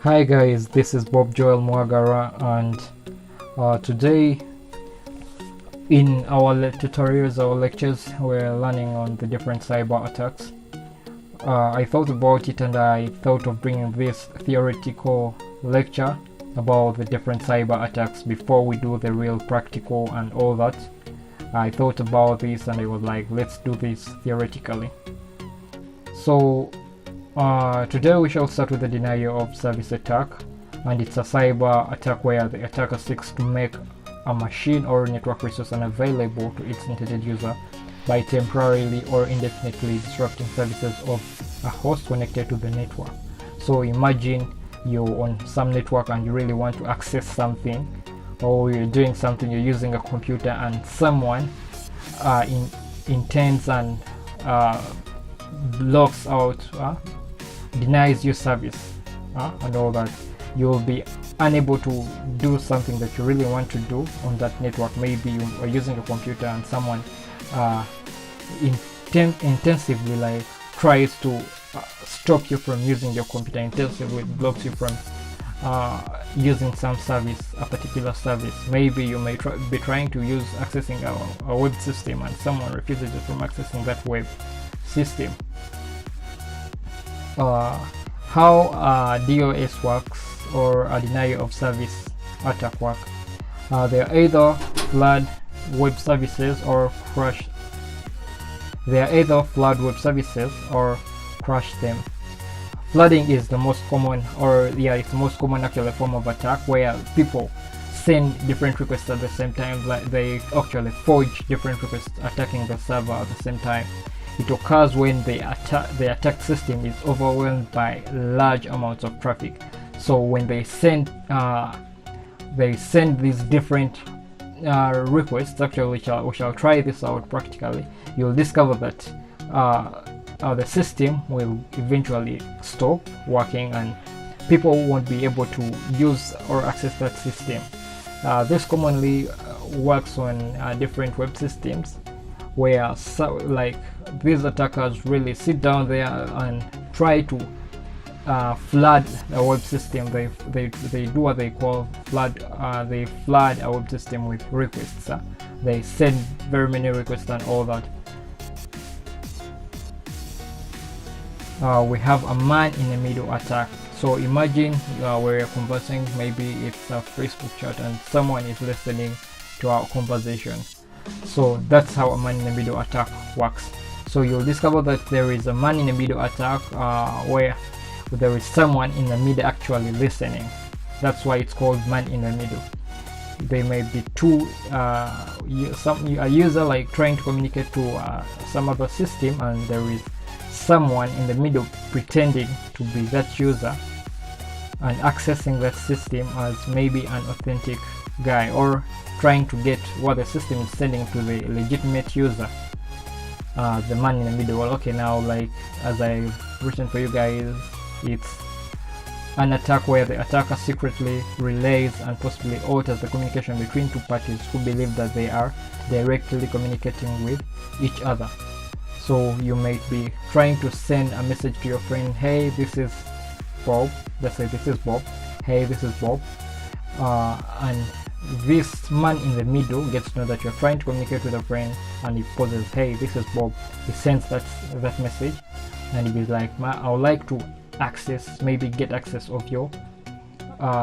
Hi guys, this is Bob Joel Mwagalwa, and today in our tutorials or lectures we're learning on the different cyber attacks. I thought about it and I thought of bringing this theoretical lecture about the different cyber attacks before we do the real practical and all that. I thought about this and I was like, let's do this theoretically. So today we shall start with the denial of service attack, and it's a cyber attack where the attacker seeks to make a machine or network resource unavailable to its intended user by temporarily or indefinitely disrupting services of a host connected to the network. So imagine you're on some network and you really want to access something, or you're doing something, you're using a computer and someone intends and blocks out, denies you service and all that. You'll be unable to do something that you really want to do on that network. Maybe you are using a computer and someone intensively tries to stop you from using your computer, intensively blocks you from using some service, a particular service. Maybe you may be trying to accessing a web system and someone refuses you from accessing that web system. How DOS works, or a denial of service attack work. They are either flood web services or crash. They are either flood web services or crash them. Flooding is the most common, it's the most common actually form of attack, where people send different requests at the same time. Like they actually forge different requests attacking the server at the same time. It occurs when the attack system is overwhelmed by large amounts of traffic. So when they send these different requests, actually we shall try this out practically, you'll discover that the system will eventually stop working and people won't be able to use or access that system. This commonly works on different web systems, where these attackers really sit down there and try to flood a web system. They do what they call flood. They flood a web system with requests. They send very many requests and all that. We have a man in the middle attack. So imagine we're conversing, maybe it's a Facebook chat and someone is listening to our conversation. So that's how a man in the middle attack works. So you'll discover that there is a man in the middle attack where there is someone in the middle actually listening. That's why it's called man in the middle. They may be a user trying to communicate to some other system, and there is someone in the middle pretending to be that user and accessing that system as maybe an authentic guy, or trying to get what the system is sending to the legitimate user, the man in the middle. Well, okay, now as I've written for you guys, it's an attack where the attacker secretly relays and possibly alters the communication between two parties who believe that they are directly communicating with each other. So you might be trying to send a message to your friend, hey, this is Bob. Let's say this is Bob. Hey, this is Bob. And this man in the middle gets to know that you're trying to communicate with a friend, and he poses, hey, this is Bob. He sends that message, and he is like, I would like to get access of your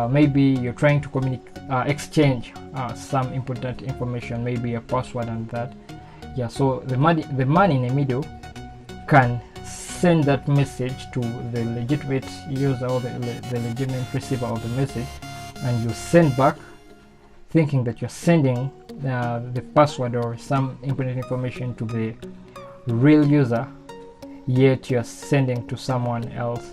maybe you're trying to exchange some important information, maybe a password and that. Yeah, so the man in the middle can send that message to the legitimate user or the legitimate receiver of the message, and you send back thinking that you're sending the password or some important information to the real user, yet you're sending to someone else.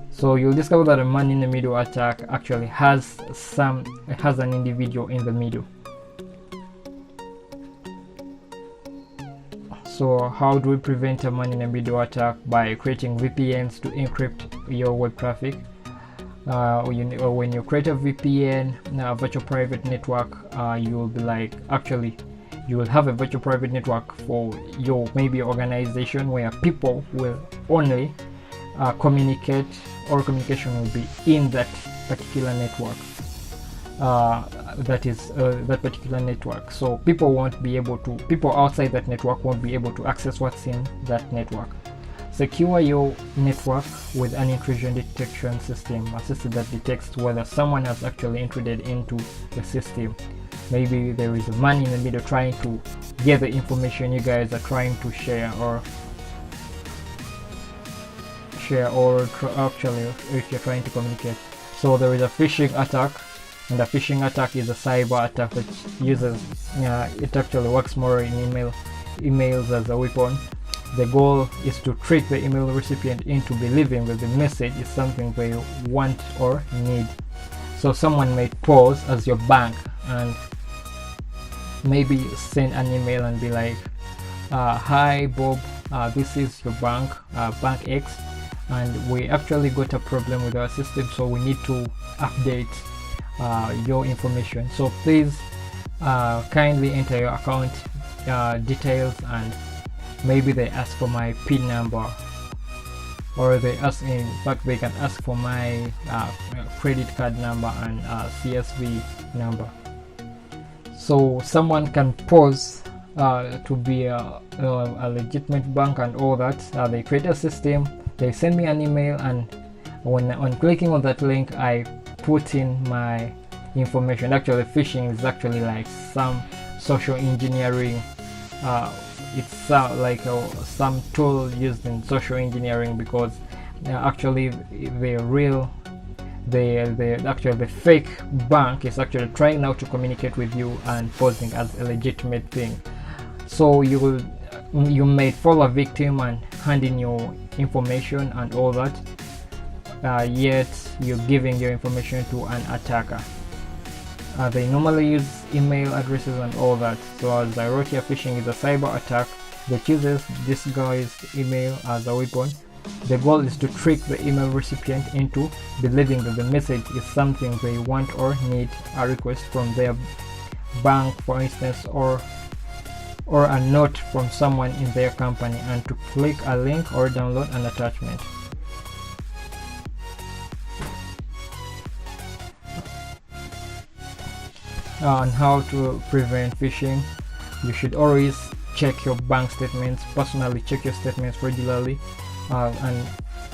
So you'll discover that a man in the middle attack actually has an individual in the middle. So how do we prevent a man in the middle attack? By creating VPNs to encrypt your web traffic. When you create a VPN, a virtual private network, you will be you will have a virtual private network for your maybe organization, where people will only communicate, or communication will be in that particular network. That particular network. So people outside that network won't be able to access what's in that network. Secure your network with an intrusion detection system, a system that detects whether someone has actually intruded into the system. Maybe there is a man in the middle trying to get the information you guys are trying to share, or actually if you're trying to communicate. So there is a phishing attack, and a phishing attack is a cyber attack that uses it actually works more in emails as a weapon. The goal is to trick the email recipient into believing that the message is something they want or need. So someone may pose as your bank and maybe send an email and be like, hi Bob, this is your bank, bank X, and we actually got a problem with our system, so we need to update your information. So please kindly enter your account details, and maybe they ask for my PIN number, or they ask, in fact they can ask for my credit card number and CSV number. So someone can pose to be a legitimate bank and all that. They create a system, they send me an email, and on clicking on that link I put in my information. Actually phishing is actually like some social engineering, it's like some tool used in social engineering, because actually the fake bank is actually trying now to communicate with you and posing as a legitimate thing. So you may fall a victim and hand in your information and all that, yet you're giving your information to an attacker. They normally use email addresses and all that. So as I wrote here, phishing is a cyber attack that uses this guy's email as a weapon. The goal is to trick the email recipient into believing that the message is something they want or need, a request from their bank for instance, or a note from someone in their company, and to click a link or download an attachment. On how to prevent phishing, you should always check your bank statements. Personally, check your statements regularly, and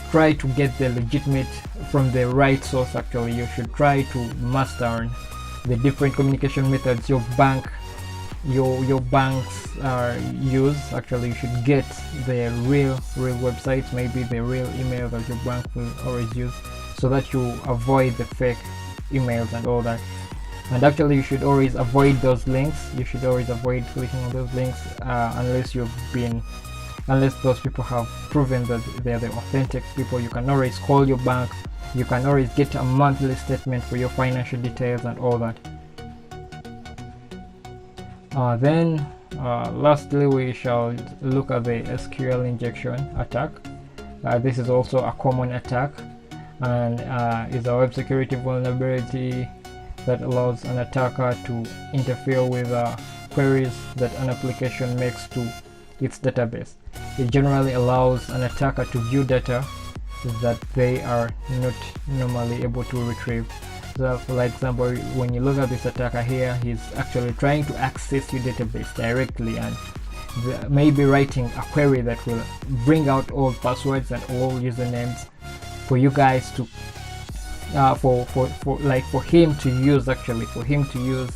try to get the legitimate from the right source. Actually, you should try to master the different communication methods your banks use. Actually, you should get the real websites, maybe the real email that your bank will always use, so that you avoid the fake emails and all that. And actually you should always avoid those links. You should always avoid clicking on those links unless those people have proven that they're the authentic people. You can always call your bank, you can always get a monthly statement for your financial details and all that. Then lastly we shall look at the SQL injection attack. This is also a common attack, and is a web security vulnerability that allows an attacker to interfere with queries that an application makes to its database. It generally allows an attacker to view data that they are not normally able to retrieve. So for example, when you look at this attacker here, he's actually trying to access your database directly, and maybe writing a query that will bring out all passwords and all usernames for you guys to for him to use,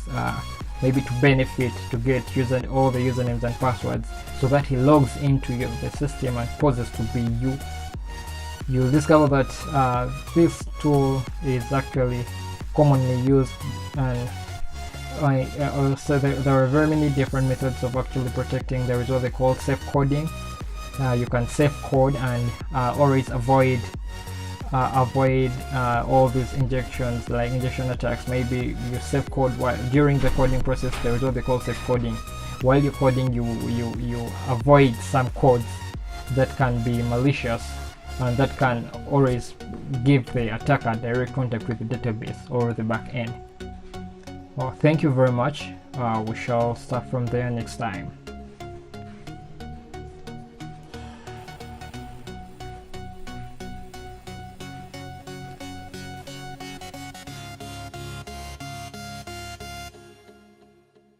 maybe to benefit, to get all the usernames and passwords, so that he logs into the system and poses to be you. You'll discover that this tool is actually commonly used, and also there are very many different methods of actually protecting. There is what they call safe coding. You can safe code and always avoid all these injection attacks. Maybe you safe code during the coding process. There is what they call safe coding. While you're coding, you avoid some codes that can be malicious and that can always give the attacker direct contact with the database or the back end. Well, thank you very much. We shall start from there next time.